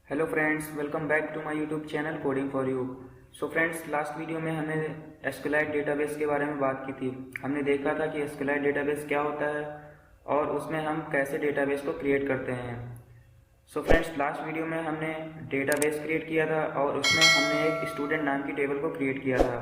Hello friends, welcome back to my YouTube channel coding for you. So friends, last video में हमने एसक्यूएलाइट database के बारे में बात की थी। हमने देखा था कि एसक्यूएलाइट डेटाबेस क्या होता है और उसमें हम कैसे डेटाबेस को क्रिएट करते हैं। सो फ्रेंड्स, लास्ट वीडियो में हमने डेटाबेस क्रिएट किया था और उसमें हमने एक स्टूडेंट नाम की टेबल को क्रिएट किया था।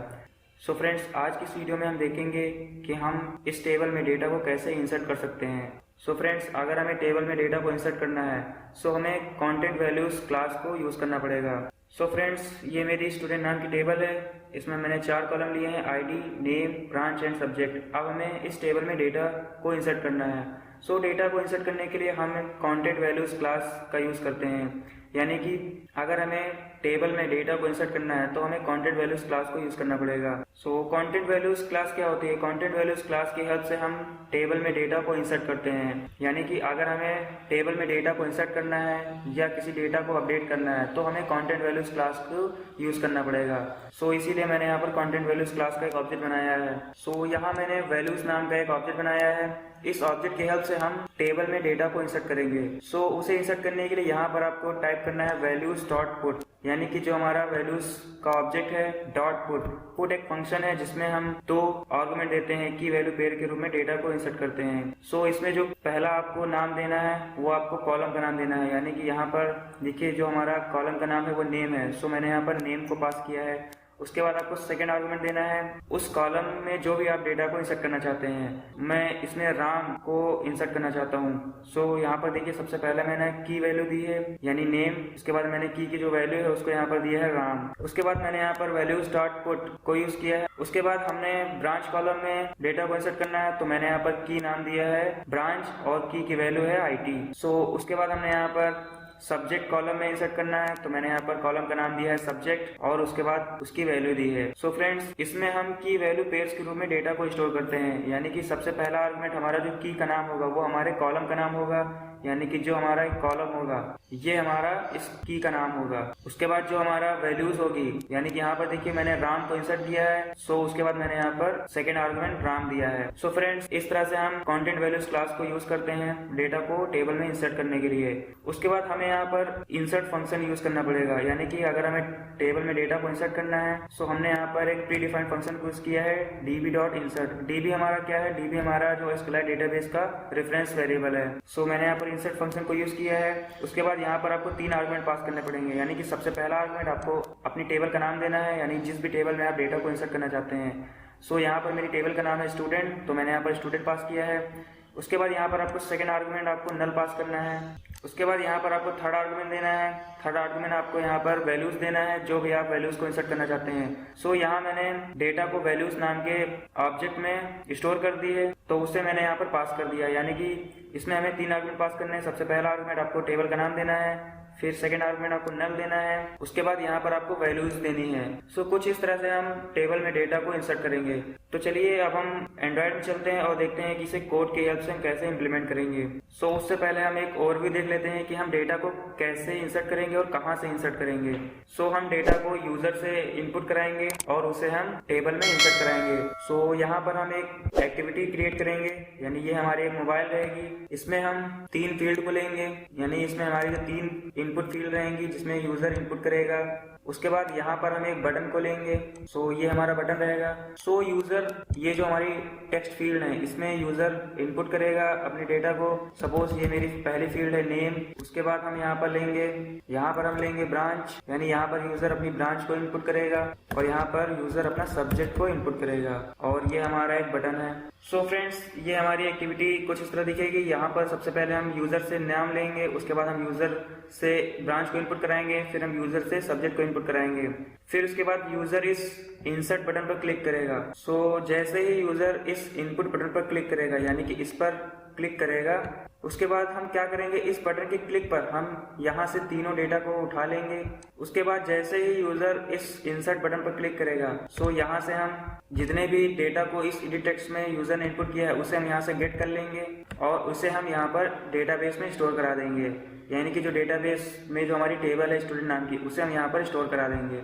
सो फ्रेंड्स, आज की इस वीडियो में हम देखेंगे कि हम इस टेबल में डेटा को कैसे इंसर्ट कर सकते हैं। सो फ्रेंड्स, अगर हमें टेबल में डेटा को इंसर्ट करना है सो हमें कंटेंट वैल्यूज क्लास को यूज़ करना पड़ेगा। सो फ्रेंड्स, ये मेरी स्टूडेंट नाम की टेबल है। इसमें मैंने 4 कॉलम लिए हैं, ID, name, branch and subject. अब हमें इस टेबल में डेटा को इंसर्ट करना है। सो डेटा को इंसर्ट करने के लिए हम कंटेंट वैल्यूज क्लास का यूज़ करते हैं। यानी कि अगर हमें टेबल में डेटा को इंसर्ट करना है तो हमें कंटेंट वैल्यूज क्लास को यूज़ करना पड़ेगा। सो कंटेंट वैल्यूज क्लास क्या होती है? कंटेंट वैल्यूज क्लास की हेल्प से हम टेबल में डेटा को इंसर्ट करते हैं। यानी कि अगर हमें टेबल में डेटा को इंसर्ट करना है या किसी डेटा को अपडेट करना है तो हमें कंटेंट वैल्यूज क्लास को यूज़ करना पड़ेगा। सो इसीलिए मैंने यहाँ पर कंटेंट वैल्यूज क्लास का एक ऑब्जेक्ट बनाया है। सो यहाँ मैंने वैल्यूज नाम का एक ऑब्जेक्ट बनाया है। इस ऑब्जेक्ट की हेल्प से हम टेबल में डेटा को इंसर्ट करेंगे। सो उसे इंसर्ट करने के लिए यहाँ पर आपको टाइप करना है वैल्यूज डॉट पुट, यानी कि जो हमारा वैल्यूज का ऑब्जेक्ट है डॉट पुट। पुट एक फंक्शन है जिसमें हम 2 आर्गुमेंट देते हैं की वैल्यू पेयर के रूप में डेटा को इंसर्ट करते हैं। सो इसमें जो पहला आपको नाम देना है वो आपको कॉलम का नाम देना है। यानी कि यहाँ पर देखिए जो हमारा कॉलम का नाम है वो नेम है। सो मैंने यहाँ पर नेम को पास किया है। उसके बाद आपको सेकेंड आर्गुमेंट देना है उस कॉलम में जो भी आप डेटा को इंसर्ट करना चाहते हैं। मैं इसमें राम को इंसर्ट करना चाहता हूँ। सो यहाँ पर देखिए सबसे पहले मैंने की वैल्यू दी है यानी नेम। उसके बाद मैंने की जो वैल्यू है उसको यहाँ पर दिया है राम। उसके बाद मैंने यहाँ पर वैल्यूज डॉट पुट को यूज किया है। उसके बाद हमने ब्रांच कॉलम में डेटा को इंसर्ट करना है तो मैंने यहाँ पर की नाम दिया है ब्रांच और की वैल्यू है IT। सो उसके बाद हमने यहाँ पर सब्जेक्ट कॉलम में इंसर्ट करना है तो मैंने यहाँ पर कॉलम का नाम दिया है सब्जेक्ट और उसके बाद उसकी वैल्यू दी है। सो फ्रेंड्स, इसमें हम की वैल्यू पेयर्स के रूप में डेटा को स्टोर करते हैं। यानी कि सबसे पहला आर्गुमेंट हमारा जो की का नाम होगा वो हमारे कॉलम का नाम होगा। यानी कि जो हमारा एक कॉलम होगा ये हमारा इस की का नाम होगा। उसके बाद जो हमारा वैल्यूज होगी यानी कि यहाँ पर देखिए मैंने राम को इंसर्ट किया है। सो उसके बाद मैंने यहाँ पर सेकेंड आर्गुमेंट राम दिया है। सो फ्रेंड्स, इस तरह से हम कंटेंट वैल्यूज क्लास को यूज करते हैं डेटा को टेबल में इंसर्ट करने के लिए। उसके बाद हमें यहाँ पर इंसर्ट फंक्शन यूज करना पड़ेगा। यानी कि अगर हमें टेबल में डेटा को इंसर्ट करना है सो हमने यहाँ पर एक प्री डिफाइंड फंक्शन यूज किया है db.insert। db हमारा क्या है? db हमारा जो एसक्यूएलाइट डेटाबेस का रेफरेंस वेरिएबल है। सो मैंने यहाँ पर इंसर्ट फंक्शन को यूज किया है। उसके बाद यहाँ पर आपको 3 आर्गुमेंट पास करने पड़ेंगे। यानी कि सबसे पहला आर्गुमेंट आपको अपनी टेबल का नाम देना है, यानी जिस भी टेबल में आप डेटा को इंसर्ट करना चाहते हैं। सो यहाँ पर मेरी टेबल का नाम है स्टूडेंट तो मैंने यहाँ पर स्टूडेंट पास किया है। उसके बाद यहाँ पर आपको सेकेंड आर्गुमेंट आपको नल पास करना है। उसके बाद यहाँ पर आपको थर्ड आर्गुमेंट देना है। थर्ड आर्गुमेंट आपको यहाँ पर वैल्यूज देना है जो भी आप वैल्यूज को इंसर्ट करना चाहते हैं। सो यहाँ मैंने डेटा को वैल्यूज नाम के ऑब्जेक्ट में स्टोर कर दी है तो उसे मैंने यहाँ पर पास कर दिया। यानी कि इसमें हमें 3 आर्गुमेंट पास करने हैं। सबसे पहला आर्गुमेंट आपको टेबल का नाम देना है, फिर सेकेंड आर्गुमेंट आपको नल देना है, उसके बाद यहाँ पर आपको वैल्यूज देनी है। सो कुछ इस तरह से हम टेबल में डेटा को इंसर्ट करेंगे। तो चलिए अब हम एंड्रॉइड में चलते हैं और देखते हैं कि इसे कोड की हेल्प से हम कैसे इंप्लीमेंट करेंगे। सो उससे पहले हम एक ओवरव्यू देख लेते हैं कि हम डेटा को कैसे इंसर्ट करेंगे और कहाँ से इंसर्ट करेंगे। सो हम डेटा को यूजर से इनपुट कराएंगे और उसे हम टेबल में इंसर्ट कराएंगे। सो यहाँ पर हम एक एक्टिविटी क्रिएट करेंगे, यानी ये हमारी एक मोबाइल रहेगी। इसमें हम 3 फील्ड को लेंगे, यानी इसमें हमारी जो 3 इनपुट फील्ड रहेंगी जिसमें यूजर इनपुट करेगा। उसके बाद यहाँ पर हम एक बटन को लेंगे। सो ये हमारा बटन रहेगा। सो यूजर, ये जो हमारी टेक्स्ट फील्ड है इसमें यूजर इनपुट करेगा अपने डेटा को। सपोज ये मेरी पहली फील्ड है नेम। उसके बाद हम यहाँ पर लेंगे ब्रांच, यानी यहाँ पर यूजर अपनी ब्रांच को इनपुट करेगा और यहाँ पर यूजर अपना सब्जेक्ट को इनपुट करेगा और ये हमारा एक बटन है। सो फ्रेंड्स, ये हमारी एक्टिविटी कुछ इस तरह दिखेगी। यहाँ पर सबसे पहले हम यूजर से नाम लेंगे, उसके बाद हम यूजर से ब्रांच को इनपुट कराएंगे, फिर हम यूजर से सब्जेक्ट को इनपुट कराएंगे। फिर उसके बाद यूजर इस इंसर्ट बटन पर क्लिक करेगा। सो जैसे ही यूजर इस इनपुट बटन पर क्लिक करेगा, यानी कि इस पर क्लिक करेगा, उसके बाद हम क्या करेंगे, इस बटन के क्लिक पर हम यहाँ से तीनों डेटा को उठा लेंगे। उसके बाद जैसे ही यूजर इस इंसर्ट बटन पर क्लिक करेगा सो यहाँ से हम जितने भी डेटा को इस एडिट टेक्स्ट में यूजर ने इनपुट किया है उसे हम यहाँ से गेट कर लेंगे और उसे हम यहाँ पर डेटाबेस में स्टोर करा देंगे। यानी कि जो डेटाबेस में जो हमारी टेबल है स्टूडेंट नाम की उसे हम यहाँ पर स्टोर करा देंगे।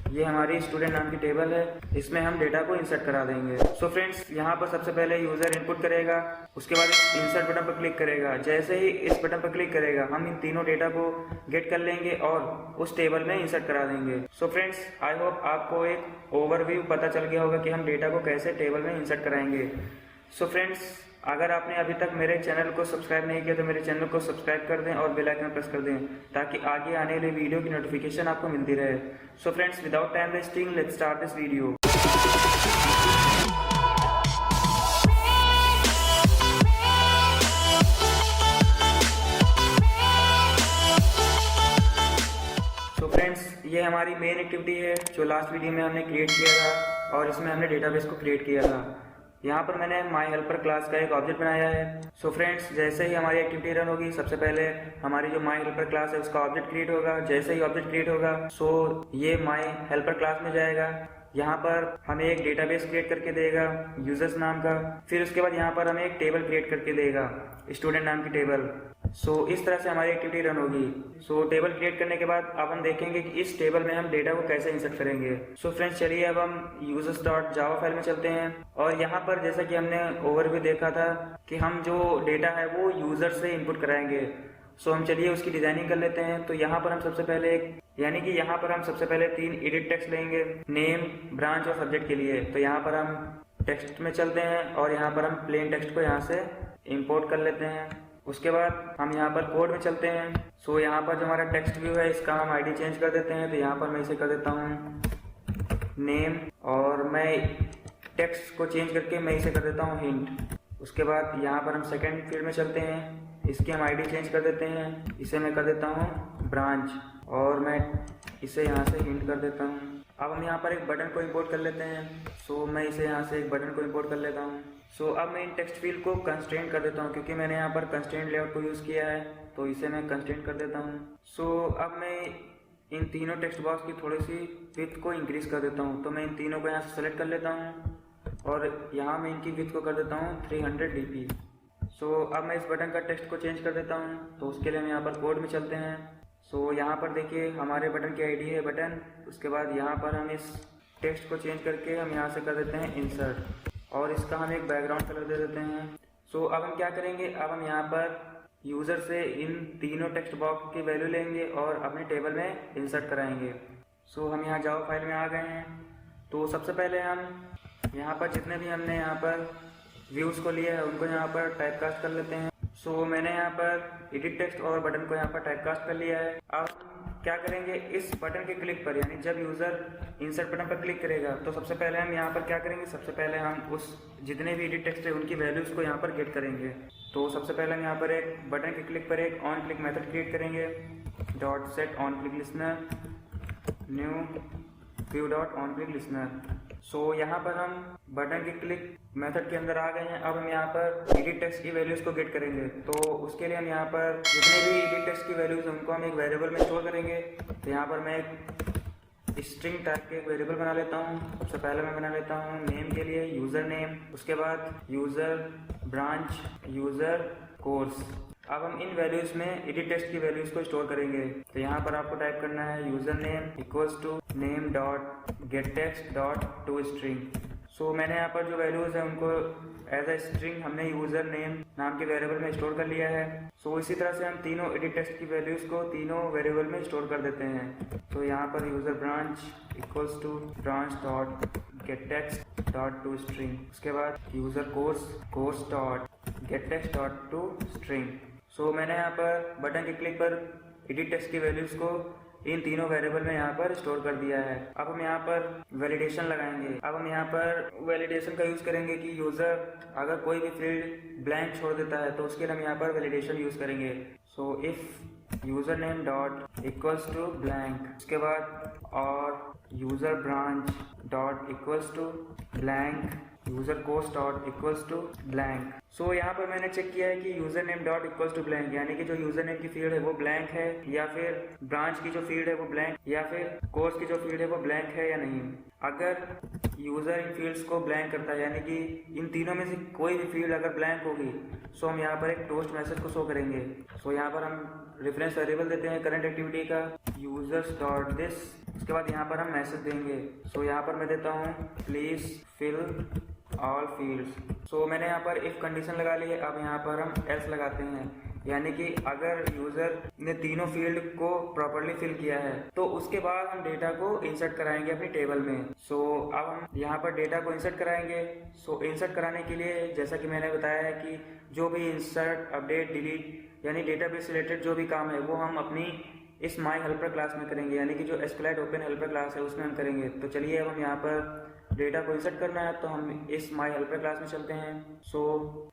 ये हमारी स्टूडेंट नाम की टेबल है, इसमें हम डेटा को इंसर्ट करा देंगे। सो फ्रेंड्स, यहाँ पर सबसे पहले यूज़र इनपुट करेगा, उसके बाद इंसर्ट बटन पर क्लिक करेगा। जैसे ही इस बटन पर क्लिक करेगा हम इन तीनों डेटा को गेट कर लेंगे और उस टेबल में इंसर्ट करा देंगे। सो फ्रेंड्स, आई होप आपको एक ओवरव्यू पता चल गया होगा कि हम डेटा को कैसे टेबल में इंसर्ट कराएंगे। सो फ्रेंड्स, अगर आपने अभी तक मेरे चैनल को सब्सक्राइब नहीं किया तो मेरे चैनल को सब्सक्राइब कर दें और बेल आइकन प्रेस कर दें ताकि आगे आने वाले वीडियो की नोटिफिकेशन आपको मिलती रहे। So friends, without time wasting, let's start this video. So friends, ये हमारी मेन एक्टिविटी है जो लास्ट वीडियो में हमने क्रिएट किया था और इसमें हमने डेटाबेस को क्रिएट किया था। यहाँ पर मैंने माई हेल्पर क्लास का एक ऑब्जेक्ट बनाया है। सो फ्रेंड्स, जैसे ही हमारी एक्टिविटी रन होगी सबसे पहले हमारी जो माई हेल्पर क्लास है उसका ऑब्जेक्ट क्रिएट होगा। जैसे ही ऑब्जेक्ट क्रिएट होगा सो ये माई हेल्पर क्लास में जाएगा। यहाँ पर हमें एक डेटाबेस क्रिएट करके देगा यूजर्स नाम का। फिर उसके बाद यहाँ पर हमें एक टेबल क्रिएट करके देगा स्टूडेंट नाम की टेबल। सो इस तरह से हमारी एक्टिविटी रन होगी। सो टेबल क्रिएट करने के बाद अब हम देखेंगे कि इस टेबल में हम डेटा को कैसे इंसर्ट करेंगे। सो फ्रेंड्स, चलिए अब हम users.java फाइल में चलते हैं और यहाँ पर जैसा कि हमने ओवरव्यू देखा था कि हम जो डेटा है वो यूजर से इनपुट कराएंगे। सो हम चलिए उसकी डिजाइनिंग कर लेते हैं। तो यहाँ पर हम सबसे पहले तीन एडिट टेक्स्ट लेंगे, नेम, ब्रांच और सब्जेक्ट के लिए। तो यहाँ पर हम टेक्स्ट में चलते हैं और यहाँ पर हम प्लेन टेक्स्ट को यहाँ से इंपोर्ट कर लेते हैं। उसके बाद हम यहाँ पर कोड में चलते हैं। सो यहाँ पर जो हमारा टेक्स्ट व्यू है इसका हम आईडी चेंज कर देते हैं। तो यहाँ पर मैं इसे कर देता हूँ नेम और मैं टेक्स्ट को चेंज करके मैं इसे कर देता हूँ हिंट। उसके बाद यहाँ पर हम सेकंड फील्ड में चलते हैं, इसकी हम आईडी चेंज कर देते हैं, इसे मैं कर देता हूँ ब्रांच और मैं इसे यहाँ से हिंट कर देता हूँ। अब हम यहाँ पर एक बटन को इंपोर्ट कर लेते हैं। सो मैं इसे यहाँ से एक बटन को इंपोर्ट कर लेता हूँ। सो अब मैं इन टेक्स्ट फील्ड को कंस्ट्रेंट कर देता हूँ क्योंकि मैंने यहाँ पर कंस्ट्रेंट लेआउट को यूज़ किया है, तो इसे मैं कंस्ट्रेंट कर देता हूँ। सो अब मैं इन तीनों टेक्स्ट बॉक्स की थोड़ी सी विड्थ को इंक्रीज कर देता हूँ। तो मैं इन तीनों को यहाँ से सेलेक्ट कर लेता हूँ और यहाँ मैं इनकी विड्थ को कर देता हूँ 300 dp। सो अब मैं इस बटन का टेक्स्ट को चेंज कर देता हूँ। तो उसके लिए हम यहाँ पर कोड में चलते हैं। सो यहाँ पर देखिए हमारे बटन की आईडी है बटन। उसके बाद यहाँ पर हम इस टेक्स्ट को चेंज करके हम यहाँ से कर देते हैं इंसर्ट और इसका हम एक बैकग्राउंड कलर दे देते हैं। सो अब हम क्या करेंगे, अब हम यहाँ पर यूज़र से इन तीनों टेक्स्ट बॉक्स की वैल्यू लेंगे और अपने टेबल में इंसर्ट कराएंगे। सो हम यहाँ जावा फाइल में आ गए हैं। तो सबसे पहले हम यहाँ पर जितने भी हमने यहाँ पर व्यूज़ को लिया है उनको यहाँ पर टाइप कास्ट कर लेते हैं। सो मैंने यहाँ पर एडिट टेक्स्ट और बटन को यहाँ पर टाइप कास्ट कर लिया है। अब क्या करेंगे, इस बटन के क्लिक पर यानी जब यूज़र इंसर्ट बटन पर क्लिक करेगा तो सबसे पहले हम यहाँ पर क्या करेंगे, सबसे पहले हम उस जितने भी एडिट टेक्स्ट है उनकी वैल्यूज़ को यहाँ पर गेट करेंगे। तो सबसे पहले हम यहाँ पर एक बटन के क्लिक पर एक ऑन क्लिक मेथड क्रिएट करेंगे, dot set on click listener new view dot on click listener. So यहाँ पर हम बटन के क्लिक मेथड के अंदर आ गए हैं। अब हम यहाँ पर एडिट टेक्स्ट की वैल्यूज़ को गेट करेंगे। तो उसके लिए हम यहाँ पर जितने भी एडिट टेक्स्ट की वैल्यूज़ हैं उनको हम एक वेरिएबल में स्टोर करेंगे। तो यहाँ पर मैं एक स्ट्रिंग टाइप के एक वेरिएबल बना लेता हूँ। सबसे पहले मैं बना लेता हूँ नेम के लिए यूज़र नेम, उसके बाद यूज़र ब्रांच, यूज़र कोर्स। अब हम इन वैल्यूज़ में एडिट टेक्स्ट की वैल्यूज़ को स्टोर करेंगे। तो यहाँ पर आपको टाइप करना है user name equals to name dot get text dot to string. So मैंने यहाँ पर जो वैल्यूज़ हैं उनको एज ए स्ट्रिंग हमने यूज़र नेम नाम के वेरिएबल में स्टोर कर लिया है। सो इसी तरह से हम तीनों एडिट टेक्स्ट की वैल्यूज़ को तीनों वेरिएबल में स्टोर कर देते हैं। तो यहाँ पर user branch equals to branch dot get text dot to string, उसके बाद user course dot get text dot to string. So मैंने यहाँ पर बटन के क्लिक पर एडिट टेक्स्ट की वैल्यूज़ को इन तीनों वेरिएबल में यहाँ पर स्टोर कर दिया है। अब हम यहाँ पर वैलिडेशन लगाएंगे। अब हम यहाँ पर वैलिडेशन का यूज़ करेंगे कि यूज़र अगर कोई भी फील्ड ब्लैंक छोड़ देता है तो उसके लिए हम यहाँ पर वैलिडेशन यूज़ करेंगे। So if user name dot equals to blank, उसके बाद और user branch dot equals to blank, user course dot equals to blank. So यहाँ पर मैंने चेक किया है कि user name dot equals to blank यानी कि जो यूज़र नेम की फील्ड है वो ब्लैंक है या फिर ब्रांच की जो फील्ड है वो ब्लैंक या फिर कोर्स की जो फील्ड है वो ब्लैंक है या नहीं। अगर यूज़र इन फील्ड्स को ब्लैंक करता है, यानी कि इन तीनों में से कोई भी फील्ड अगर ब्लैंक होगी सो हम यहाँ पर एक टोस्ट मैसेज को शो करेंगे। सो यहाँ पर हम रेफरेंस वेरिएबल देते हैं करंट एक्टिविटी का यूजर्स डॉट दिस। उसके बाद यहाँ पर हम मैसेज देंगे। सो यहाँ पर मैं देता हूँ प्लीज़ फिल ऑल फील्ड्स। सो मैंने यहाँ पर इफ कंडीशन लगा ली है। अब यहाँ पर हम एल्स लगाते हैं, यानी कि अगर यूज़र ने तीनों फील्ड को प्रॉपरली फिल किया है तो उसके बाद हम डेटा को इंसर्ट कराएंगे अपनी टेबल में। सो अब हम यहाँ पर डेटा को इंसर्ट कराएंगे। सो इंसर्ट कराने के लिए जैसा कि मैंने बताया है कि जो भी इंसर्ट अपडेट डिलीट यानी डेटाबेस रिलेटेड जो भी काम है वो हम अपनी इस माई हेल्पर क्लास में करेंगे, यानी कि जो एसक्यूएलाइट ओपन हेल्पर क्लास है उसमें हम करेंगे। तो चलिए अब हम यहाँ पर डेटा को इंसर्ट करना है तो हम इस माई हेल्पर क्लास में चलते हैं। सो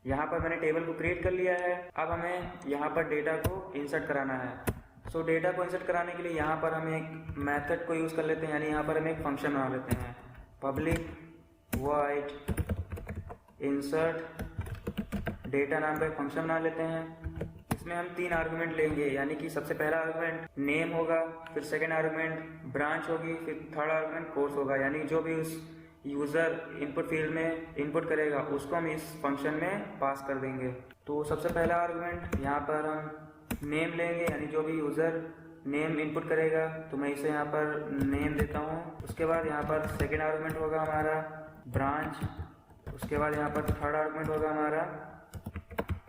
यहाँ पर मैंने टेबल को क्रिएट कर लिया है। अब हमें यहाँ पर डेटा को इंसर्ट कराना है। सो डेटा को इंसर्ट कराने के लिए यहाँ पर हम एक मेथड को यूज़ कर लेते हैं, यानी यहाँ पर हम एक फंक्शन बना लेते हैं पब्लिक वॉइड इंसर्ट डेटा नाम का एक फंक्शन बना लेते हैं। इसमें हम 3 आर्गुमेंट लेंगे, यानी कि सबसे पहला आर्गुमेंट नेम होगा, फिर सेकेंड आर्गुमेंट ब्रांच होगी, फिर थर्ड आर्गुमेंट कोर्स होगा, यानी जो भी उस यूज़र इनपुट फील्ड में इनपुट करेगा उसको हम इस फंक्शन में पास कर देंगे। तो सबसे पहला आर्गुमेंट यहाँ पर हम नेम लेंगे, यानी जो भी यूज़र नेम इनपुट करेगा तो मैं इसे यहाँ पर नेम देता हूँ। उसके बाद यहाँ पर सेकेंड आर्गुमेंट होगा हमारा ब्रांच। उसके बाद यहाँ पर थर्ड आर्गुमेंट होगा हमारा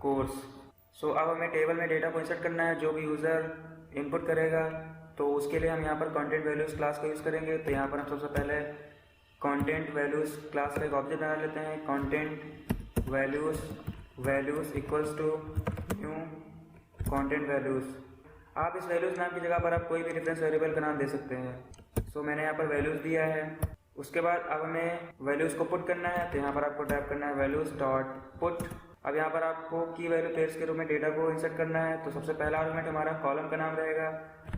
कोर्स। सो अब हमें टेबल में डेटा को इंसर्ट करना है, जो भी यूज़र इनपुट करेगा तो उसके लिए हम यहाँ पर कंटेंट वैल्यूज़ क्लास का यूज़ करेंगे। तो यहाँ पर हम सबसे पहले कंटेंट वैल्यूज़ क्लास का एक ऑब्जेक्ट बना लेते हैं। Content values equals to new content values. आप इस वैल्यूज़ नाम की जगह पर आप कोई भी रेफरेंस वेरिएबल का नाम दे सकते हैं। सो मैंने यहाँ पर वैल्यूज़ दिया है। उसके बाद अब हमें वैल्यूज़ को पुट करना है, तो यहाँ पर आपको टाइप करना है वैल्यूज़ डॉट पुट। अब यहाँ पर आपको की वैल्यू पेयर्स के रूप में डेटा को इंसर्ट करना है। तो सबसे पहला आर्गुमेंट हमारा कॉलम का नाम रहेगा।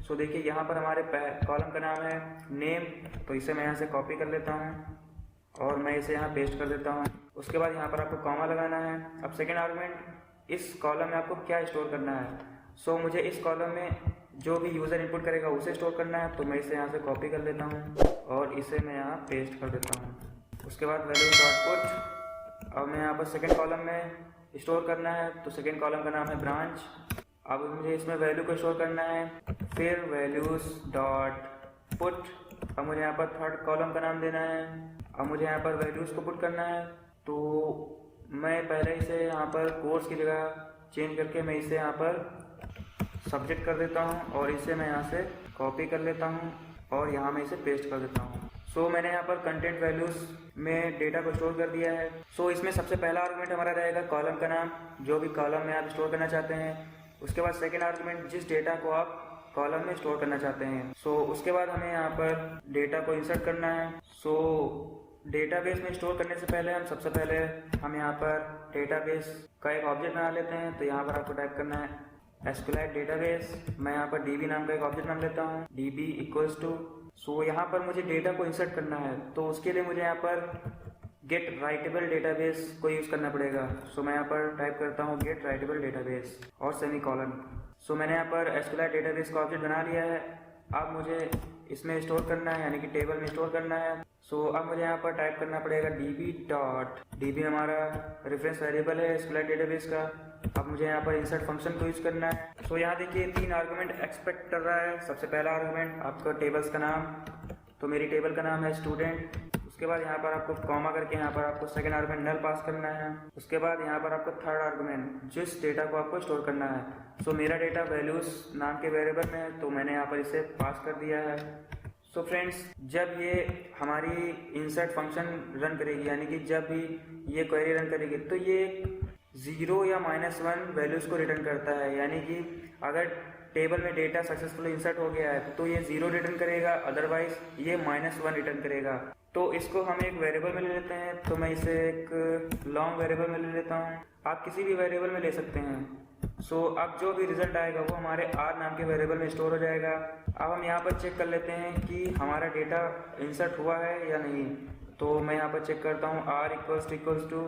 सो देखिए यहाँ पर हमारे कॉलम का नाम है नेम, तो इसे मैं यहाँ से कॉपी कर लेता हूँ और मैं इसे यहाँ पेस्ट कर देता हूँ। उसके बाद यहाँ पर आपको कॉमा लगाना है। अब सेकेंड आर्गुमेंट इस कॉलम में आपको क्या स्टोर करना है। सो मुझे इस कॉलम में जो भी यूज़र इनपुट करेगा उसे स्टोर करना है, तो मैं इसे यहाँ से कॉपी कर लेता हूँ और इसे मैं यहाँ पेस्ट कर देता हूँ। उसके बाद वैल्यू डॉट पुट। अब मैं यहाँ पर सेकेंड कॉलम में स्टोर करना है, तो सेकेंड कॉलम का नाम है ब्रांच। अब मुझे इसमें वैल्यू को स्टोर करना है, फिर वैल्यूज़ डॉट पुट। अब मुझे यहाँ पर थर्ड कॉलम का नाम देना है। अब मुझे यहाँ पर वैल्यूज़ को पुट करना है, तो मैं पहले इसे यहाँ पर कोर्स की जगह चेंज करके मैं इसे यहाँ पर सब्जेक्ट कर देता हूँ और इसे मैं यहाँ से कॉपी कर लेता हूँ और यहाँ मैं इसे पेस्ट कर देता हूँ। सो मैंने यहाँ पर कंटेंट वैल्यूज़ में डेटा को स्टोर कर दिया है। सो इसमें सबसे पहला आर्गुमेंट हमारा रहेगा कॉलम का नाम, जो भी कॉलम में आप स्टोर करना चाहते हैं। उसके बाद सेकेंड आर्गुमेंट जिस डेटा को आप कॉलम में स्टोर करना चाहते हैं। सो उसके बाद हमें यहाँ पर डेटा को इंसर्ट करना है। सो डेटाबेस में स्टोर करने से पहले हम यहाँ पर डेटाबेस का एक ऑब्जेक्ट बना लेते हैं। तो यहाँ पर आपको टाइप करना है एसक्यूएलाइट डेटाबेस। मैं यहाँ पर डीबी नाम का एक ऑब्जेक्ट बना लेता हूँ, डीबी इक्वल्स टू। सो यहाँ पर मुझे डेटा को इंसर्ट करना है, तो उसके लिए मुझे यहाँ पर गेट राइटेबल डेटाबेस को यूज़ करना पड़ेगा। सो मैं यहाँ पर टाइप करता हूँ गेट राइटेबल डेटाबेस और सेमीकोलन। सो मैंने यहाँ पर एसक्यूएलाइट डेटाबेस का ऑब्जेक्ट बना लिया है। अब मुझे इसमें स्टोर करना है, यानी कि टेबल में स्टोर करना है। सो अब मुझे यहाँ पर टाइप करना पड़ेगा db हमारा रेफरेंस वेरिएबल है एसक्यूएलाइट डेटाबेस का। अब मुझे यहाँ पर इंसर्ट फंक्शन को यूज़ करना है। सो यहाँ देखिए 3 आर्गुमेंट एक्सपेक्ट कर रहा है। सबसे पहला आर्गुमेंट आपका टेबल्स का नाम, तो मेरी टेबल का नाम है स्टूडेंट। उसके बाद यहाँ पर आपको कॉमा करके यहाँ पर आपको सेकेंड आर्गुमेंट नल पास करना है। उसके बाद यहाँ पर आपको थर्ड आर्गुमेंट जिस डेटा को आपको स्टोर करना है। सो मेरा डेटा वैल्यूज़ नाम के वेरिएबल में है, तो मैंने यहाँ पर इसे पास कर दिया है। सो फ्रेंड्स, जब ये हमारी इंसर्ट फंक्शन रन करेगी, यानी कि जब भी ये क्वेरी रन करेगी, तो ये 0 या -1 वैल्यूज़ को रिटर्न करता है। यानी कि अगर टेबल में डेटा सक्सेसफुली इंसर्ट हो गया है तो ये 0 रिटर्न करेगा, अदरवाइज ये -1 रिटर्न करेगा। तो इसको हम एक वेरिएबल में ले लेते हैं। तो मैं इसे एक लॉन्ग वेरिएबल में ले लेता हूँ, आप किसी भी वेरिएबल में ले सकते हैं। सो अब जो भी रिजल्ट आएगा वो हमारे r नाम के वेरिएबल में स्टोर हो जाएगा। अब हम यहाँ पर चेक कर लेते हैं कि हमारा डेटा इंसर्ट हुआ है या नहीं। तो मैं यहाँ पर चेक करता हूँ r इक्वल्स टू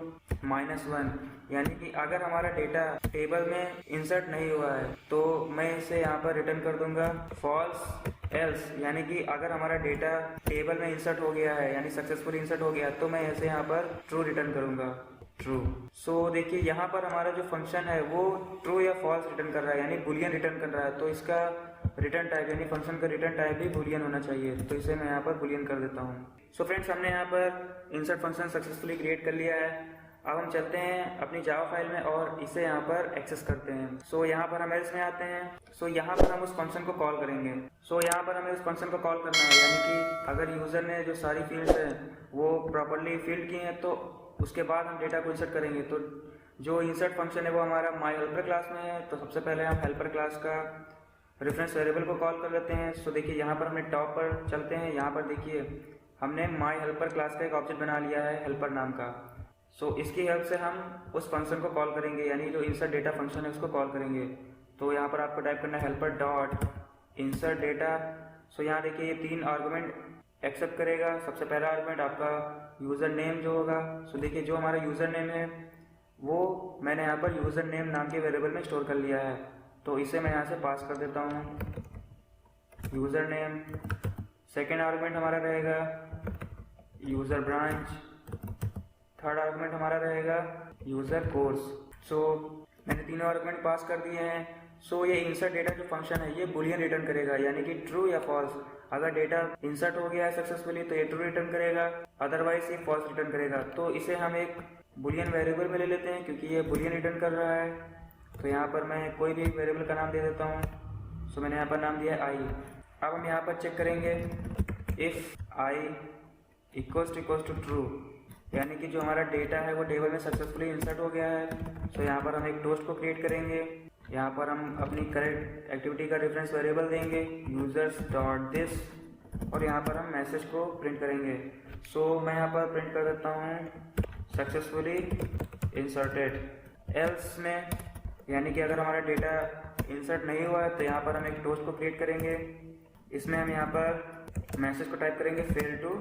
-1, यानी कि अगर हमारा डेटा टेबल में इंसर्ट नहीं हुआ है तो मैं इसे यहाँ पर रिटर्न कर दूंगा फॉल्स। एल्स यानी कि अगर हमारा डेटा टेबल में इंसर्ट हो गया है यानी सक्सेसफुली इंसर्ट हो गया, तो मैं ऐसे यहाँ पर ट्रू रिटर्न करूंगा, ट्रू। सो देखिए यहाँ पर हमारा जो फंक्शन है वो ट्रू या फॉल्स रिटर्न कर रहा है यानी बुलियन रिटर्न कर रहा है, तो इसका रिटर्न टाइप यानी फंक्शन का रिटर्न टाइप भी बुलियन होना चाहिए, तो इसे मैं यहाँ पर बुलियन कर देता हूँ। सो फ्रेंड्स, हमने यहाँ पर इंसर्ट फंक्शन सक्सेसफुली क्रिएट कर लिया है। अब हम चलते हैं अपनी जावा फाइल में और इसे यहाँ पर एक्सेस करते हैं। सो यहाँ पर हम एल्स में आते हैं। सो यहाँ पर हम उस फंक्शन को कॉल करेंगे। सो यहाँ पर हमें उस फंक्शन को कॉल करना है, यानी कि अगर यूज़र ने जो सारी फील्ड्स हैं वो प्रॉपरली फिल्ड की हैं तो उसके बाद हम डेटा को इंसर्ट करेंगे। तो जो इंसर्ट फंक्शन है वो हमारा माई हेल्पर क्लास में है, तो सबसे पहले हम हेल्पर क्लास का रेफरेंस वेरिएबल को कॉल कर लेते हैं। सो देखिए यहाँ पर हमें टॉप पर चलते हैं, यहाँ पर देखिए हमने माई हेल्पर क्लास का एक ऑब्जेक्ट बना लिया है हेल्पर नाम का। सो इसकी हेल्प से हम उस फंक्शन को कॉल करेंगे, यानी जो इंसर्ट डेटा फंक्शन है उसको कॉल करेंगे। तो यहाँ पर आपको टाइप करना है हेल्पर डॉट इंसर्ट डेटा। सो यहाँ देखिए ये 3 आर्गुमेंट एक्सेप्ट करेगा। सबसे पहला आर्गुमेंट आपका यूज़र नेम जो होगा। सो देखिए जो हमारा यूज़र नेम है वो मैंने यहाँ पर यूज़र नेम नाम के वेरिएबल में स्टोर कर लिया है, तो इसे मैं यहाँ से पास कर देता हूँ यूज़र नेम। सेकेंड आर्गुमेंट हमारा रहेगा यूज़र ब्रांच। थर्ड आर्गुमेंट हमारा रहेगा यूज़र कोर्स। सो मैंने तीनों आर्गुमेंट पास कर दिए हैं। सो ये इंसर्ट डेटा जो फंक्शन है ये बुलियन रिटर्न करेगा, यानी कि ट्रू या फॉल्स। अगर डेटा इंसर्ट हो गया है सक्सेसफुली तो ये ट्रू रिटर्न करेगा, अदरवाइज ये फॉल्स रिटर्न करेगा। तो इसे हम एक बुलियन वेरिएबल में ले लेते हैं क्योंकि ये बुलियन रिटर्न कर रहा है। तो यहाँ पर मैं कोई भी वेरिएबल का नाम दे देता हूँ। सो मैंने यहाँ पर नाम दिया है आई। अब हम यहाँ पर चेक करेंगे if I equals to true, यानी कि जो हमारा डेटा है वो टेबल में सक्सेसफुली इंसर्ट हो गया है। सो यहाँ पर हम एक टोस्ट को क्रिएट करेंगे। यहाँ पर हम अपनी करेक्ट एक्टिविटी का रेफरेंस वेरिएबल देंगे यूजर्स डॉट दिस, और यहाँ पर हम मैसेज को प्रिंट करेंगे। सो मैं यहाँ पर प्रिंट कर देता हूँ सक्सेसफुली इंसर्टेड। एल्स में यानी कि अगर हमारा डेटा इंसर्ट नहीं हुआ है तो यहाँ पर हम एक टोस्ट को क्रिएट करेंगे। इसमें हम यहाँ पर मैसेज को टाइप करेंगे fail to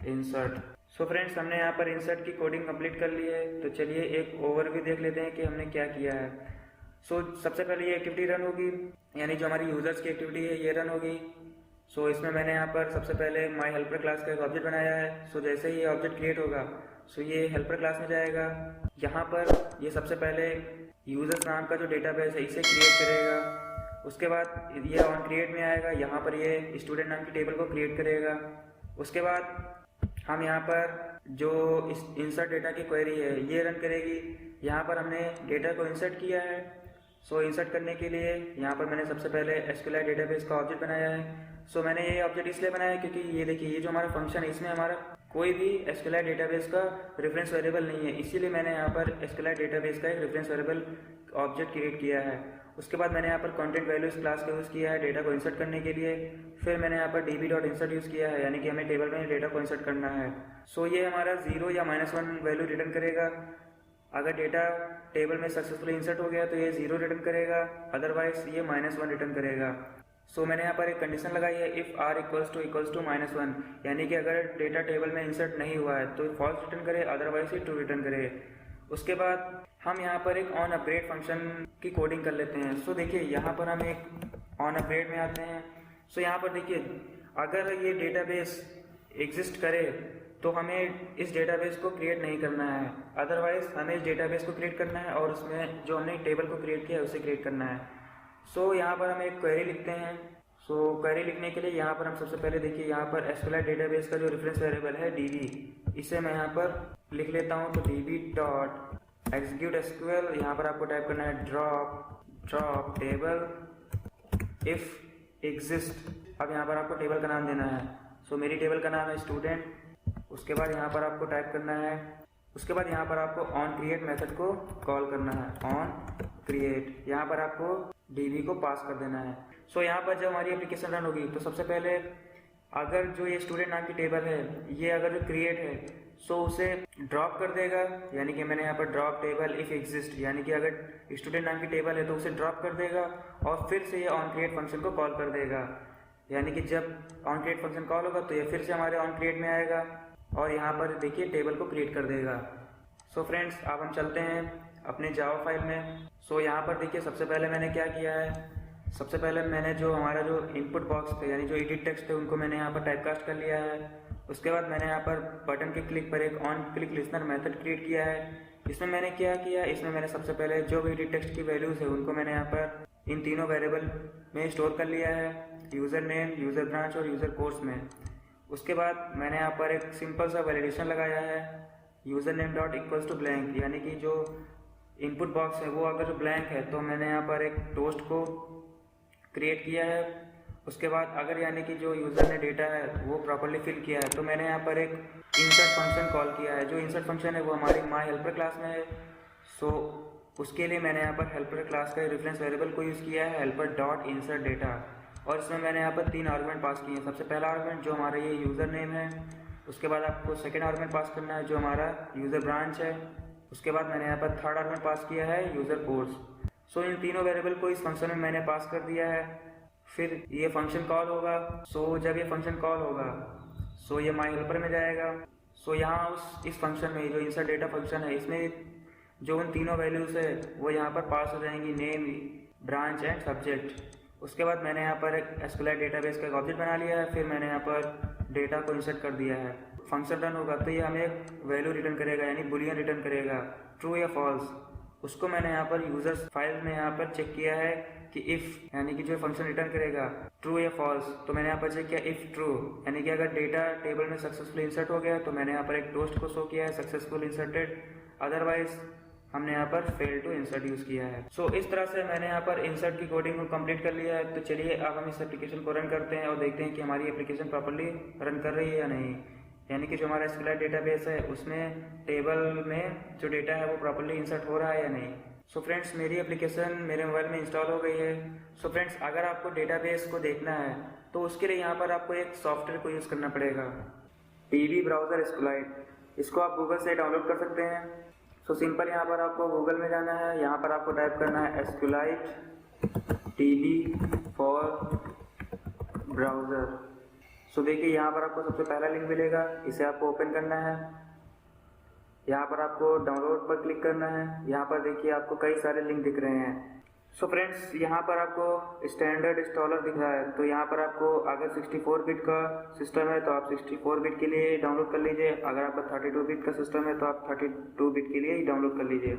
insert. So friends, हमने यहाँ पर इंसर्ट की कोडिंग कंप्लीट कर ली है। तो चलिए एक ओवरव्यू देख लेते हैं कि हमने क्या किया है। सो सबसे पहले ये एक्टिविटी रन होगी, यानी जो हमारी यूजर्स की एक्टिविटी है ये रन होगी। सो इसमें मैंने यहाँ पर सबसे पहले माई हेल्पर क्लास का एक ऑब्जेक्ट बनाया है। सो जैसे ही ये ऑब्जेक्ट क्रिएट होगा सो ये हेल्पर क्लास में जाएगा। यहाँ पर ये सबसे पहले यूजर्स नाम का जो डेटाबेस है इसे क्रिएट करेगा। उसके बाद ये ऑन क्रिएट में आएगा, यहाँ पर ये स्टूडेंट नाम की टेबल को क्रिएट करेगा। उसके बाद हम यहाँ पर जो इंसर्ट डेटा की क्वेरी है ये रन करेगी। यहाँ पर हमने डेटा को इंसर्ट किया है। सो इंसर्ट करने के लिए यहाँ पर मैंने सबसे पहले एसक्यूएल डेटाबेस का ऑब्जेक्ट बनाया है। सो मैंने ये ऑब्जेक्ट इसलिए बनाया है क्योंकि ये देखिए ये जो हमारा फंक्शन है इसमें हमारा कोई भी एसक्यूएल डेटाबेस का रेफरेंस वेरिएबल नहीं है, इसीलिए मैंने यहाँ पर एसक्यूएल डेटाबेस का एक रेफरेंस वेरिएबल ऑब्जेक्ट क्रिएट किया है। उसके बाद मैंने यहाँ पर कंटेंट वैल्यूज क्लास का यूज़ किया है डेटा को इंसर्ट करने के लिए। फिर मैंने यहाँ पर db.insert यूज़ किया है, यानी कि हमें टेबल में डेटा को इंसर्ट करना है। सो ये हमारा 0 या -1 वैल्यू रिटर्न करेगा। अगर डेटा टेबल में सक्सेसफुली इंसर्ट हो गया तो ये 0 रिटर्न करेगा, अदरवाइज ये -1 रिटर्न करेगा। सो मैंने यहाँ पर एक कंडीशन लगाई है इफ़ r इक्वल्स टू -1, यानी कि अगर डेटा टेबल में इंसर्ट नहीं हुआ है तो फॉल्स रिटर्न करे, अदरवाइज ये ट्रू रिटर्न करे। उसके बाद हम यहाँ पर एक ऑन अपग्रेड फंक्शन की कोडिंग कर लेते हैं। सो देखिए यहाँ पर हम एक ऑन अपग्रेड में आते हैं। सो यहाँ पर देखिए अगर ये डेटाबेस एग्जिस्ट करे तो हमें इस डेटाबेस को क्रिएट नहीं करना है, अदरवाइज हमें इस डेटाबेस को क्रिएट करना है और उसमें जो हमने टेबल को क्रिएट किया है उसे क्रिएट करना है। सो यहाँ पर हम एक क्वेरी लिखते हैं। सो क्वेरी लिखने के लिए यहाँ पर हम सबसे पहले देखिए यहाँ पर एसक्यूएल डेटाबेस का जो रेफरेंस वेरिएबल है db, इसे मैं यहाँ पर लिख लेता हूँ। तो db.execute SQL, यहाँ पर आपको टाइप करना है ड्रॉप टेबल इफ एग्जिस्ट। अब यहाँ पर आपको टेबल का नाम देना है। सो मेरी टेबल का नाम है स्टूडेंट। उसके बाद यहाँ पर आपको टाइप करना है, उसके बाद यहाँ पर आपको ऑन क्रिएट मेथड को कॉल करना है। ऑन क्रिएट यहाँ पर आपको db को पास कर देना है। सो यहाँ पर जब हमारी एप्लीकेशन रन होगी तो सबसे पहले अगर जो ये स्टूडेंट नाम की टेबल है ये अगर जो क्रिएट है सो उसे ड्रॉप कर देगा, यानी कि मैंने यहाँ पर ड्रॉप टेबल इफ एग्जिस्ट, यानी कि अगर स्टूडेंट नाम की टेबल है तो उसे ड्रॉप कर देगा और फिर से ये ऑन क्रिएट फंक्शन को कॉल कर देगा। यानी कि जब ऑन क्रिएट फंक्शन कॉल होगा तो ये फिर से हमारे ऑन क्रिएट में आएगा और यहाँ पर देखिए टेबल को क्रिएट कर देगा। सो फ्रेंड्स, अब हम चलते हैं अपने जावा फाइल में। सो यहाँ पर देखिए सबसे पहले मैंने क्या किया है, सबसे पहले मैंने जो हमारा जो इनपुट बॉक्स थे यानी जो एडिट टेक्स्ट थे उनको मैंने यहाँ पर टाइपकास्ट कर लिया है। उसके बाद मैंने यहाँ पर बटन के क्लिक पर एक on click listener method create किया है। इसमें मैंने क्या किया, इसमें मैंने सबसे पहले जो भी एडिट टेक्स्ट की वैल्यूज़ है उनको मैंने यहाँ पर इन तीनों वेरिएबल में स्टोर कर लिया है, यूज़र नेम, यूज़र ब्रांच और यूज़र कोर्स में। उसके बाद मैंने यहाँ पर एक सिंपल सा वैलिडेशन लगाया है, user name dot equals to blank, यानी कि जो इनपुट बॉक्स है वो अगर जो ब्लैंक है तो मैंने यहाँ पर एक टोस्ट को क्रिएट किया है। उसके बाद अगर यानी कि जो यूज़र ने डेटा है वो प्रॉपरली फिल किया है तो मैंने यहाँ पर एक इंसर्ट फंक्शन कॉल किया है। जो इंसर्ट फंक्शन है वो हमारी माई हेल्पर क्लास में है। सो उसके लिए मैंने यहाँ पर हेल्पर क्लास का रेफरेंस वेरिएबल को यूज़ किया है, हेल्पर डॉट इंसर्ट डेटा, और इसमें मैंने यहाँ पर 3 आर्गुमेंट पास किए हैं। सबसे पहला आर्गुमेंट जो हमारा ये यूज़र नेम है, उसके बाद आपको सेकेंड आर्गुमेंट पास करना है जो हमारा यूज़र ब्रांच है, उसके बाद मैंने यहाँ पर थर्ड आर्गुमेंट पास किया है यूज़र कोर्स। सो इन तीनों वेरिएबल को इस फंक्शन में मैंने पास कर दिया है। फिर ये फंक्शन कॉल होगा। सो जब ये फंक्शन कॉल होगा सो ये माई हेल्पर में जाएगा। सो यहाँ इस फंक्शन में जो इंसर्ट डेटा फंक्शन है इसमें जो उन तीनों वैल्यूज़ है वो यहाँ पर पास हो जाएंगी, नेम, ब्रांच एंड सब्जेक्ट। उसके बाद मैंने यहाँ पर एक एसक्यूएल डेटाबेस का एक ऑब्जेक्ट बना लिया है। फिर मैंने यहाँ पर डेटा को इंसर्ट कर दिया है। फंक्शन रन होगा तो ये हमें एक वैल्यू रिटर्न करेगा, यानी बुलियन रिटर्न करेगा, ट्रू या फॉल्स। उसको मैंने यहाँ पर यूजर्स फाइल में यहाँ पर चेक किया है कि इफ़ यानी कि जो फंक्शन रिटर्न करेगा ट्रू या फॉल्स, तो मैंने यहाँ पर चेक किया इफ़ ट्रू, यानी कि अगर डेटा टेबल में सक्सेसफुली इंसर्ट हो गया तो मैंने यहाँ पर एक टोस्ट को शो किया है, सक्सेसफुल इंसर्टेड, अदरवाइज हमने यहाँ पर फेल टू इंसर्ट यूज़ किया है। सो इस तरह से मैंने यहाँ पर इंसर्ट की कोडिंग को कंप्लीट कर लिया है। तो चलिए अब हम इस एप्लीकेशन को रन करते हैं और देखते हैं कि हमारी एप्लीकेशन प्रॉपर्ली रन कर रही है या नहीं, यानी कि जो हमारा एसक्यूएल डेटाबेस है उसमें टेबल में जो डेटा है वो प्रॉपर्ली इंसर्ट हो रहा है या नहीं। सो फ्रेंड्स मेरी एप्लीकेशन मेरे मोबाइल में इंस्टॉल हो गई है। सो फ्रेंड्स अगर आपको डेटाबेस को देखना है तो उसके लिए यहाँ पर आपको एक सॉफ्टवेयर को यूज़ करना पड़ेगा, DB ब्राउज़र एसक्यूएलाइट। इसको आप गूगल से डाउनलोड कर सकते हैं। सो सिंपल यहाँ पर आपको गूगल में जाना है, यहाँ पर आपको टाइप करना है एसक्यूएलाइट DB फॉर ब्राउज़र। सो देखिए यहाँ पर आपको सबसे पहला लिंक मिलेगा, इसे आपको ओपन करना है। यहाँ पर आपको डाउनलोड पर क्लिक करना है। यहाँ पर देखिए आपको कई सारे लिंक दिख रहे हैं। सो फ्रेंड्स यहाँ पर आपको स्टैंडर्ड इंस्टॉलर दिख रहा है, तो यहाँ पर आपको अगर 64 बिट का सिस्टम है तो आप 64 बिट के लिए डाउनलोड कर लीजिए, अगर आपका 32 बिट का सिस्टम है तो आप 32 बिट के लिए ही डाउनलोड कर लीजिए।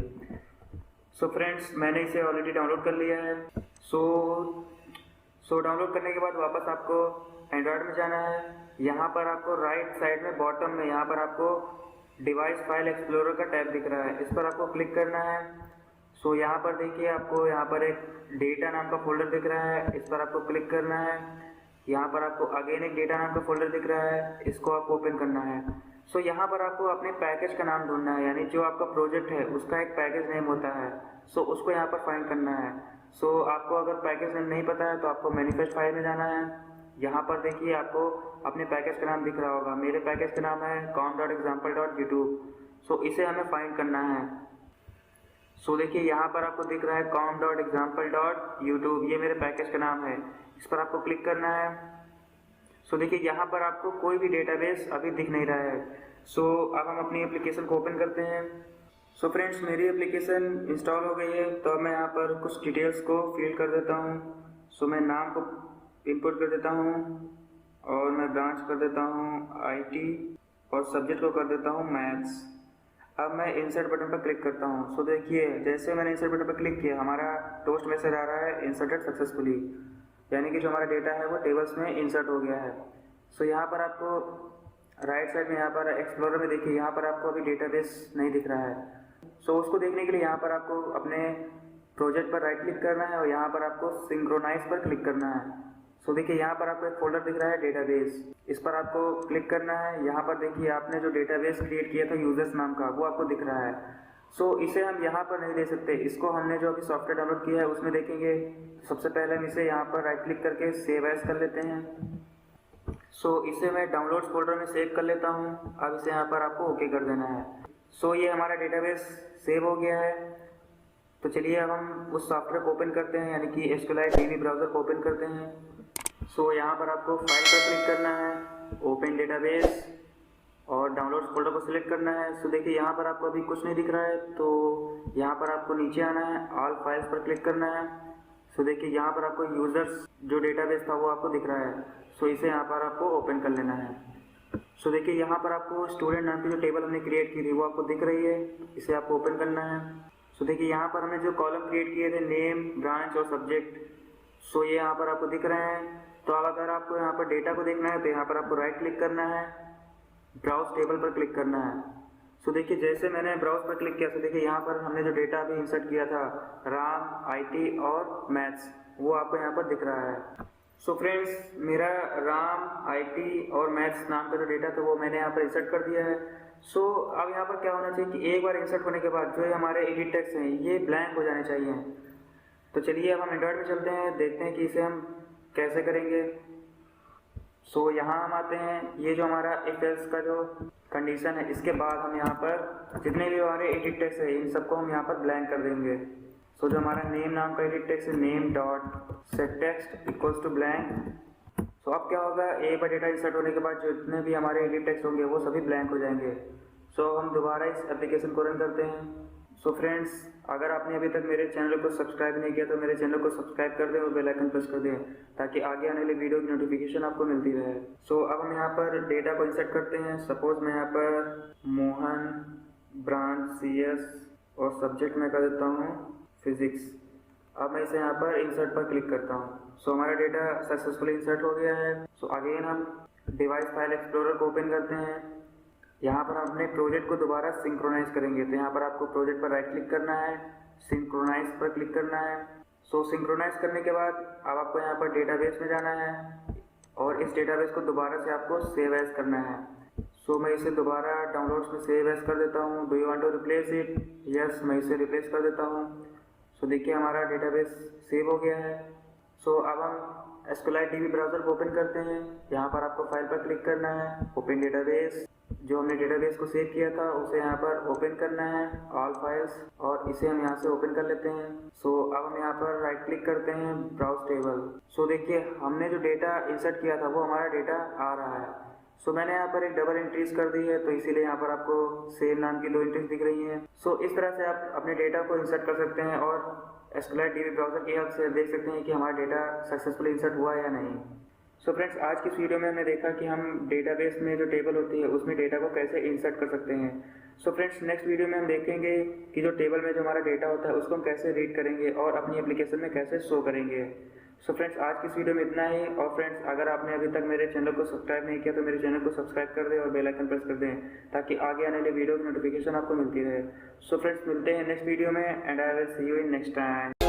सो फ्रेंड्स मैंने इसे ऑलरेडी डाउनलोड कर लिया है। सो डाउनलोड करने के बाद वापस आपको एंड्रॉयड में जाना है। यहाँ पर आपको राइट साइड में बॉटम में यहाँ पर आपको डिवाइस फाइल एक्सप्लोरर का टैब दिख रहा है, इस पर आपको क्लिक करना है। सो यहाँ पर देखिए आपको यहाँ पर एक डेटा नाम का फोल्डर दिख रहा है, इस पर आपको क्लिक करना है। यहाँ पर आपको अगेन एक डेटा नाम का फोल्डर दिख रहा है, इसको आपको ओपन करना है। सो यहाँ पर आपको अपने पैकेज का नाम ढूंढना है, यानी जो आपका प्रोजेक्ट है उसका एक पैकेज नेम होता है। सो उसको यहाँ पर फाइंड करना है। सो आपको अगर पैकेज नेम नहीं पता है तो आपको मैनिफेस्ट फाइल में जाना है। यहाँ पर देखिए आपको अपने पैकेज का नाम दिख रहा होगा, मेरे पैकेज का नाम है com.example.youtube। सो इसे हमें फाइंड करना है। सो देखिए यहाँ पर आपको दिख रहा है com.example.youtube, ये मेरे पैकेज का नाम है, इस पर आपको क्लिक करना है। सो देखिए यहाँ पर आपको कोई भी डेटाबेस अभी दिख नहीं रहा है। सो अब हम अपनी एप्लीकेशन को ओपन करते हैं। सो फ्रेंड्स मेरी एप्लीकेशन इंस्टॉल हो गई है, तो मैं यहाँ पर कुछ डिटेल्स को फिल कर देता हूँ। सो मैं नाम को इनपुट कर देता हूँ और मैं ब्रांच कर देता हूँ IT और सब्जेक्ट को कर देता हूँ मैथ्स। अब मैं इंसर्ट बटन पर क्लिक करता हूँ। सो देखिए जैसे मैंने इंसर्ट बटन पर क्लिक किया हमारा टोस्ट मैसेज आ रहा है इंसर्टेड सक्सेसफुली, यानी कि जो हमारा डेटा है वो टेबल्स में इंसर्ट हो गया है। सो यहाँ पर आपको राइट साइड में यहाँ पर एक्सप्लोरर में देखिए यहाँ पर आपको अभी डेटाबेस नहीं दिख रहा है। सो उसको देखने के लिए यहाँ पर आपको अपने प्रोजेक्ट पर राइट क्लिक करना है और यहाँ पर आपको सिंक्रोनाइज पर क्लिक करना है। सो देखिए यहाँ पर आपको एक फोल्डर दिख रहा है डेटाबेस, इस पर आपको क्लिक करना है। यहाँ पर देखिए आपने जो डेटाबेस क्रिएट किया था यूजर्स नाम का वो आपको दिख रहा है। सो इसे हम यहाँ पर नहीं दे सकते, इसको हमने जो अभी सॉफ्टवेयर डाउनलोड किया है उसमें देखेंगे। सबसे पहले हम इसे यहाँ पर राइट क्लिक करके सेव एज कर लेते हैं। सो इसे मैं डाउनलोड्स फोल्डर में सेव कर लेता हूँ। अब इसे यहाँ पर आपको ओके कर देना है। सो ये हमारा डेटाबेस सेव हो गया है। तो चलिए अब हम उस सॉफ्टवेयर को ओपन करते हैं, यानी कि एसक्यूएलाइट DB ब्राउज़र को ओपन करते हैं। सो यहाँ पर आपको फाइल पर क्लिक करना है, ओपन डेटाबेस और डाउनलोड्स फोल्डर को सिलेक्ट करना है। सो देखिए यहाँ पर आपको अभी कुछ नहीं दिख रहा है, तो यहाँ पर आपको नीचे आना है, ऑल फाइल्स पर क्लिक करना है। सो देखिए यहाँ पर आपको यूज़र्स जो डेटाबेस था वो आपको दिख रहा है। सो इसे यहाँ पर आपको ओपन कर लेना है। सो देखिए यहाँ पर आपको स्टूडेंट नाम की जो टेबल हमने क्रिएट की थी वो आपको दिख रही है, इसे आपको ओपन करना है। सो देखिए यहाँ पर हमने जो कॉलम क्रिएट किए थे नेम, ब्रांच और सब्जेक्ट, सो ये यहाँ पर आपको दिख रहे हैं। तो अब अगर आपको यहाँ पर डेटा को देखना है तो यहाँ पर आपको राइट क्लिक करना है, ब्राउज टेबल पर क्लिक करना है। सो देखिए जैसे मैंने ब्राउज पर क्लिक किया तो देखिए यहाँ पर हमने जो डेटा अभी इंसर्ट किया था राम, आईटी और मैथ्स, वो आपको यहाँ पर दिख रहा है। सो फ्रेंड्स मेरा राम, आईटी और मैथ्स नाम का जो डेटा था वो मैंने यहाँ पर इंसर्ट कर दिया है। सो अब यहाँ पर क्या होना चाहिए कि एक बार इंसर्ट होने के बाद जो हमारे एडिट टेक्स्ट हैं ये ब्लैंक हो जाने चाहिए। तो चलिए अब हम एंड्रॉइड में चलते हैं, देखते हैं कि इसे हम कैसे करेंगे। सो यहाँ हम आते हैं, ये जो हमारा इफ एल्स का जो कंडीशन है इसके बाद हम यहाँ पर जितने भी हमारे एडिट टेक्स्ट है इन सबको हम यहाँ पर ब्लैंक कर देंगे। सो जो हमारा नेम नाम का एडिट टेक्स्ट है name dot set text equals to blank. So अब क्या होगा, एक बार डेटा इंसर्ट होने के बाद जितने भी हमारे एडिट टेक्स्ट होंगे वो सभी ब्लैंक हो जाएंगे। सो हम दोबारा इस एप्लीकेशन को रन करते हैं। सो फ्रेंड्स अगर आपने अभी तक मेरे चैनल को सब्सक्राइब नहीं किया तो मेरे चैनल को सब्सक्राइब कर दें और बेल आइकन प्रेस कर दें ताकि आगे आने वाली वीडियो की नोटिफिकेशन आपको मिलती रहे। सो अब हम यहाँ पर डेटा को इंसर्ट करते हैं। सपोज मैं यहाँ पर मोहन, ब्रांच CS और सब्जेक्ट में कर देता हूँ फिजिक्स। अब मैं इसे यहाँ पर इंसर्ट पर क्लिक करता हूँ। सो हमारा डेटा सक्सेसफुली इंसर्ट हो गया है। सो अगेन हम डिवाइस फाइल एक्सप्लोरर को ओपन करते हैं। यहाँ पर हम अपने प्रोजेक्ट को दोबारा सिंक्रोनाइज करेंगे। तो यहाँ पर आपको प्रोजेक्ट पर राइट क्लिक करना है, सिंक्रोनाइज पर क्लिक करना है। सो सिंक्रोनाइज करने के बाद अब आपको यहाँ पर डेटाबेस में जाना है और इस डेटाबेस को दोबारा से आपको सेव एज करना है। सो मैं इसे दोबारा डाउनलोड्स में सेव एज कर देता हूँ। Do you want to replace it? Yes, मैं इसे रिप्लेस कर देता हूँ। सो देखिए हमारा डेटाबेस सेव हो गया है। सो अब हम SQLite DB ब्राउज़र को ओपन करते हैं। यहाँ पर आपको फाइल पर क्लिक करना है, ओपन डेटाबेस। जो हमने डेटाबेस को सेव किया था उसे यहाँ पर ओपन करना है, ऑल फाइल्स, और इसे हम यहाँ से ओपन कर लेते हैं। सो अब हम यहाँ पर राइट क्लिक करते हैं, ब्राउज टेबल। सो देखिए हमने जो डेटा इंसर्ट किया था वो हमारा डेटा आ रहा है। सो मैंने यहाँ पर एक डबल एंट्रीज कर दी है तो इसीलिए यहाँ पर आपको सेम नाम की 2 एंट्रीज दिख रही हैं। सो इस तरह से आप अपने डेटा को इंसर्ट कर सकते हैं और SQLite DB ब्राउज़र की हेल्प से देख सकते हैं कि हमारा डेटा सक्सेसफुली इंसर्ट हुआ है या नहीं। सो फ्रेंड्स आज की इस वीडियो में हमने देखा कि हम डेटाबेस में जो टेबल होती है उसमें डेटा को कैसे इंसर्ट कर सकते हैं। सो फ्रेंड्स नेक्स्ट वीडियो में हम देखेंगे कि जो टेबल में जो हमारा डेटा होता है उसको हम कैसे रीड करेंगे और अपनी एप्लीकेशन में कैसे शो करेंगे। सो फ्रेंड्स आज की इस वीडियो में इतना ही। और फ्रेंड्स अगर आपने अभी तक मेरे चैनल को सब्सक्राइब नहीं किया तो मेरे चैनल को सब्सक्राइब कर दें और बेल आइकन प्रेस कर दें ताकि आगे आने वाली वीडियो की नोटिफिकेशन आपको मिलती रहे। सो फ्रेंड्स मिलते हैं नेक्स्ट वीडियो में and I will see you in next time.